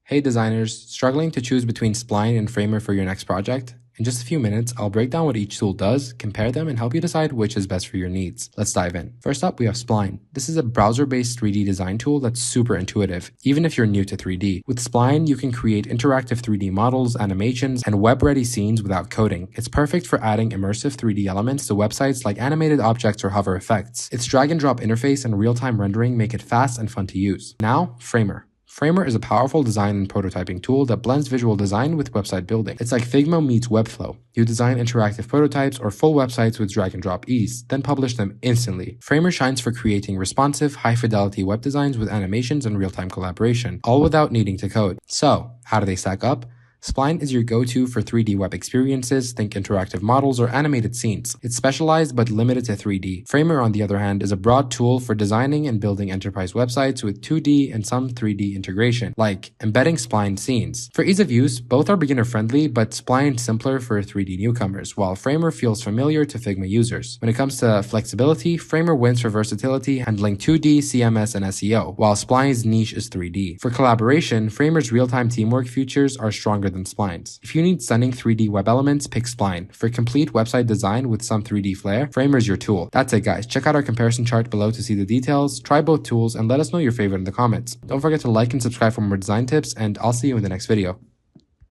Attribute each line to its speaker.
Speaker 1: Hey designers, struggling to choose between Spline and Framer for your next project? In just a few minutes, I'll break down what each tool does, compare them, and help you decide which is best for your needs. Let's dive in. First up, we have Spline. This is a browser-based 3D design tool that's super intuitive, even if you're new to 3D. With Spline, you can create interactive 3D models, animations, and web-ready scenes without coding. It's perfect for adding immersive 3D elements to websites like animated objects or hover effects. Its drag-and-drop interface and real-time rendering make it fast and fun to use. Now, Framer. Framer is a powerful design and prototyping tool that blends visual design with website building. It's like Figma meets Webflow. You design interactive prototypes or full websites with drag and drop ease, then publish them instantly. Framer shines for creating responsive, high-fidelity web designs with animations and real-time collaboration, all without needing to code. So, how do they stack up? Spline is your go-to for 3D web experiences, think interactive models or animated scenes. It's specialized but limited to 3D. Framer, on the other hand, is a broad tool for designing and building enterprise websites with 2D and some 3D integration, like embedding Spline scenes. For ease of use, both are beginner-friendly, but Spline simpler for 3D newcomers, while Framer feels familiar to Figma users. When it comes to flexibility, Framer wins for versatility, handling 2D, CMS, and SEO, while Spline's niche is 3D. For collaboration, Framer's real-time teamwork features are stronger than Spline's. If you need stunning 3D web elements, pick Spline. For complete website design with some 3D flair, Framer's your tool. That's it guys, check out our comparison chart below to see the details, try both tools, and let us know your favorite in the comments. Don't forget to like and subscribe for more design tips, and I'll see you in the next video.